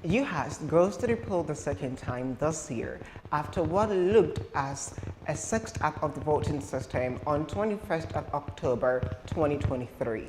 UHAS goes to the poll the second time this year after what looked as a sixth act of the voting system on 21st of October 2023.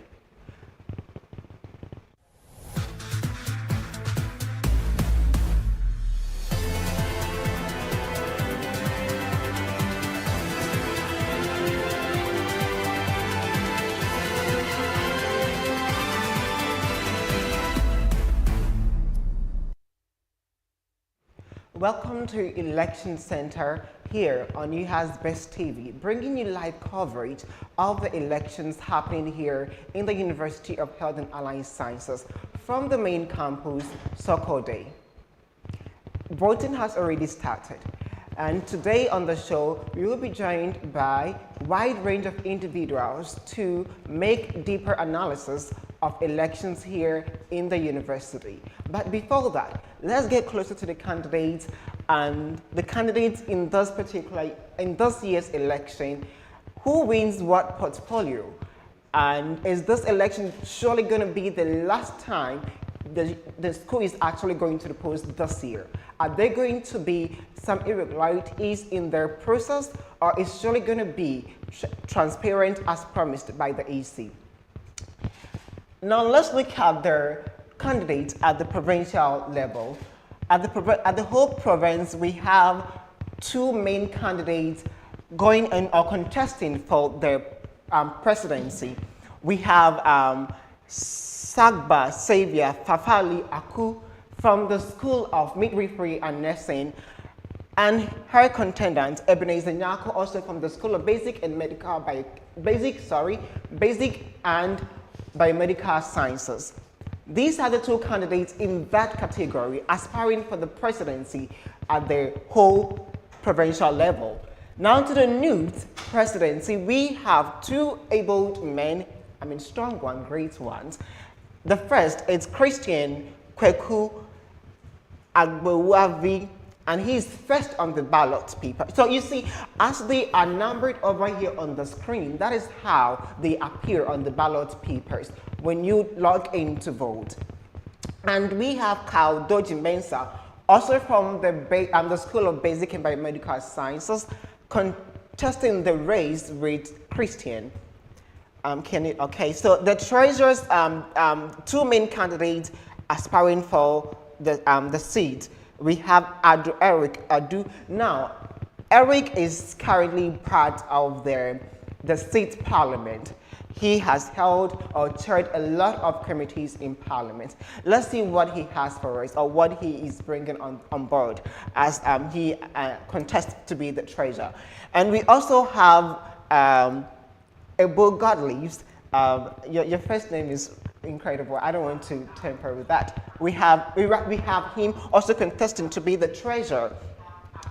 Welcome to Election Center here on UHAS Best TV, bringing you live coverage of the elections happening here in the University of Health and Allied Sciences from the main campus, Sokode. Voting has already started, and today on the show we will be joined by a wide range of individuals to make deeper analysis of elections here in the university. But before that, let's get closer to the candidates and the candidates in this year's election. Who wins what portfolio? And is this election surely going to be the last time the school is actually going to the polls this year? Are there going to be some irregularities in their process, or is surely going to be transparent as promised by the EC? Now let's look at the candidates at the provincial level. At the whole province, we have two main candidates going in or contesting for the presidency. We have Sagba Xavier Fafali Aku from the School of Midwifery and Nursing, and her contendant Ebenezer Nyako, also from the School of Basic and Biomedical Sciences. These are the two candidates in that category aspiring for the presidency at the whole provincial level. Now to the youth presidency, we have two able men, strong ones, great ones. The first is Christian Kweku Agbowavi, and he's first on the ballot paper. So you see, as they are numbered over here on the screen, that is how they appear on the ballot papers when you log in to vote. And we have Kyle Doji Mensah, also from the School of Basic and Biomedical Sciences, contesting the race with Christian. Okay, so the treasurers, two main candidates aspiring for the seat. We have Eric Adu. Now, Eric is currently part of the state parliament. He has held or chaired a lot of committees in parliament. Let's see what he has for us, or what he is bringing on board as he contests to be the treasurer. And we also have Ebo Godleaves. Your first name is incredible. I don't want to tamper with that. We have him also contesting to be the treasurer.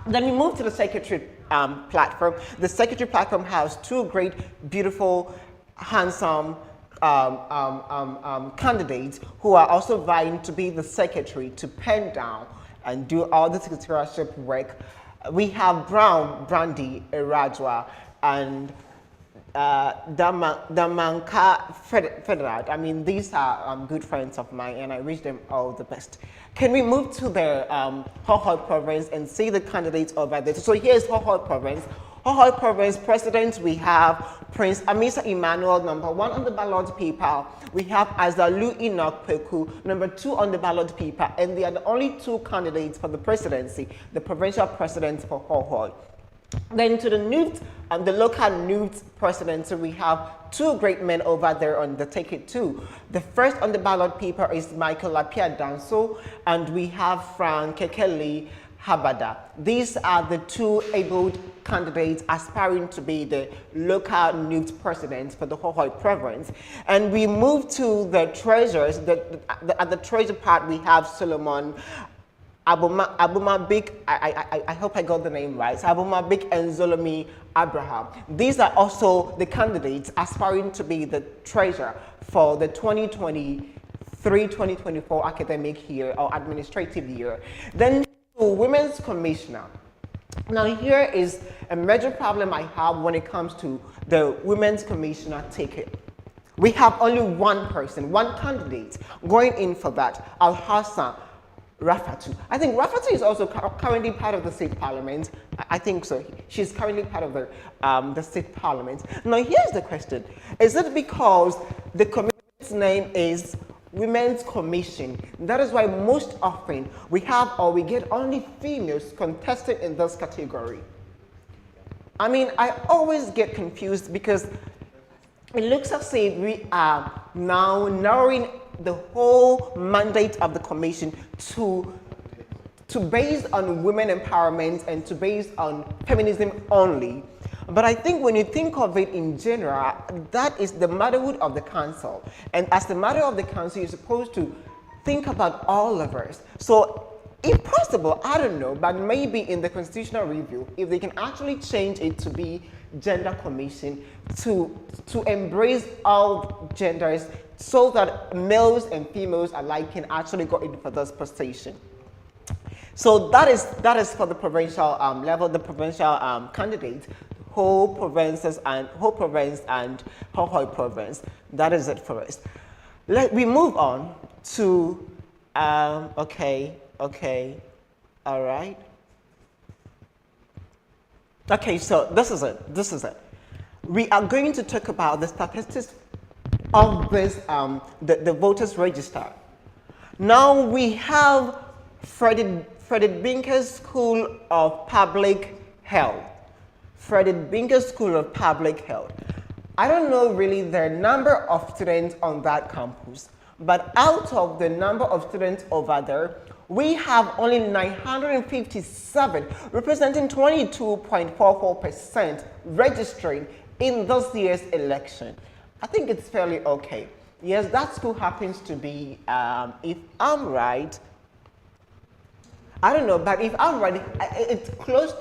Then we move to the secretary platform. The secretary platform has two great, beautiful, handsome candidates who are also vying to be the secretary, to pen down and do all the secretarial work. We have Brandy Erajwa and Damanka Federat. These are good friends of mine, and I wish them all the best. Can we move to the Hohoi province and see the candidates over there? So here's Hohoi province. Hohoi province president, we have Prince Amisa Emmanuel, number 1 on the ballot paper. We have Azalu Enoch Peku, number 2 on the ballot paper, and they are the only two candidates for the presidency, the provincial president for Hohoi. Then to the Newt, the local Newt presidency, we have two great men over there on the ticket too. The first on the ballot paper is Michael Lapia Danso, and we have Frank Kekeli Habada. These are the two able candidates aspiring to be the local Newt president for the Hohoi province. And we move to the treasurers. At the treasurer part, we have Solomon Abumabik, I hope I got the name right, Abumabik and Zolomi Abraham. These are also the candidates aspiring to be the treasurer for the 2023-2024 academic year or administrative year. Then to Women's Commissioner. Now here is a major problem I have when it comes to the Women's Commissioner ticket. We have only one person, one candidate going in for that, Al Hassan Rafatu. I think Rafatu is also currently part of the state parliament. I think so. She's currently part of the state parliament. Now, here's the question. Is it because the committee's name is Women's Commission? That is why most often we have or we get only females contested in this category. I mean, I always get confused because it looks as if we are now narrowing the whole mandate of the commission to based on women empowerment and to based on feminism only. But I think when you think of it in general, that is the motherhood of the council. And as the mother of the council, you're supposed to think about all of us. So if possible, I don't know, but maybe in the constitutional review, if they can actually change it to be gender commission, to embrace all genders, so that males and females alike can actually go in for this position. So that is for the provincial level, the provincial candidates, whole provinces and whole province and whole province. That is it for us. Let we move on to okay, all right. Okay, so this is it. We are going to talk about the statistics of this, the voters register. Now we have Freddie Binker School of Public Health. Freddie Binker School of Public Health. I don't know really the number of students on that campus, but out of the number of students over there, we have only 957, representing 22.44% registering in this year's election. I think it's fairly okay. Yes, that school happens to be, if I'm right, I don't know, but if I'm right, it's close.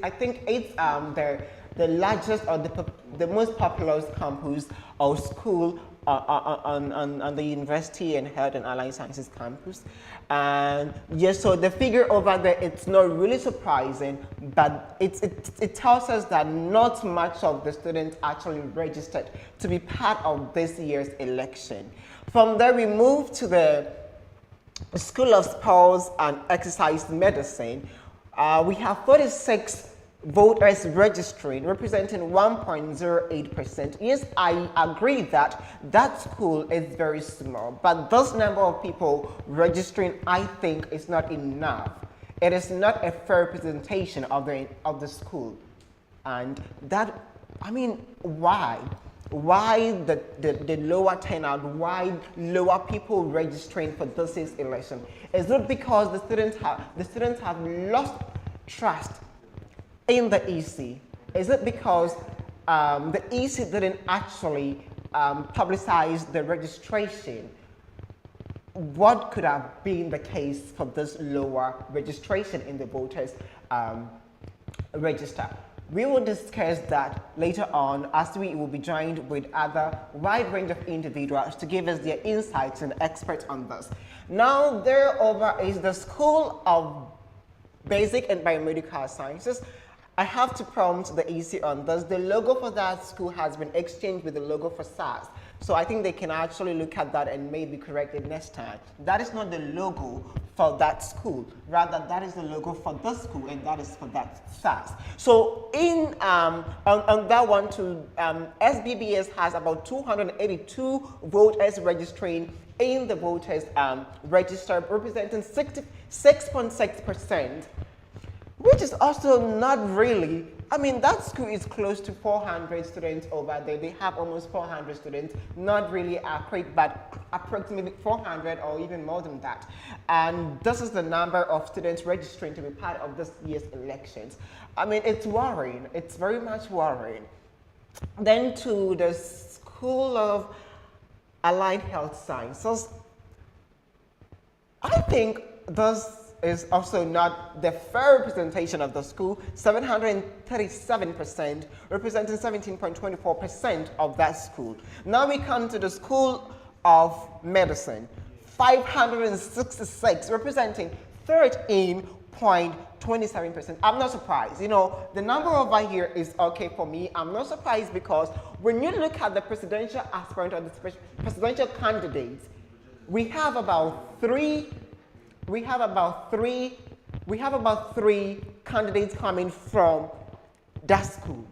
I think it's the largest or the most populous campus or school on the University and Health and Allied Sciences campus. And yes, so the figure over there, it's not really surprising, but it tells us that not much of the students actually registered to be part of this year's election. From there, we move to the School of Sports and Exercise Medicine. We have 46 voters registering, representing 1.08%. Yes, I agree that that school is very small, but this number of people registering, I think, is not enough. It is not a fair representation of the school, and that, I mean, why? Why the lower turnout? Why lower people registering for this year's election? Is it because the students have lost trust in the EC? Is it because the EC didn't actually publicize the registration? What could have been the case for this lower registration in the voters register? We will discuss that later on as we will be joined with other wide range of individuals to give us their insights and experts on this. Now, there over is the School of Basic and Biomedical Sciences. I have to prompt the EC on this. The logo for that school has been exchanged with the logo for SARS. So I think they can actually look at that and maybe correct it next time. That is not the logo for that school. Rather, that is the logo for this school, and that is for that SARS. So in on that one too, SBBS has about 282 voters registering in the voters register, representing 66.6%. Which is also not really, I mean, that school is close to 400 students over there. They have almost 400 students, not really accurate, but approximately 400 or even more than that. And this is the number of students registering to be part of this year's elections. I mean, it's worrying. It's very much worrying. Then to the School of Allied Health Sciences. I think this is also not the fair representation of the school. 737%, representing 17.24% of that school. Now we come to the School of Medicine. 566, representing 13.27%. I'm not surprised. You know, the number over here is okay for me. I'm not surprised because when you look at the presidential aspirant or the presidential candidates, we have about three we have about three candidates coming from that school,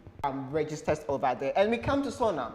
registers over there. And we come to Sona.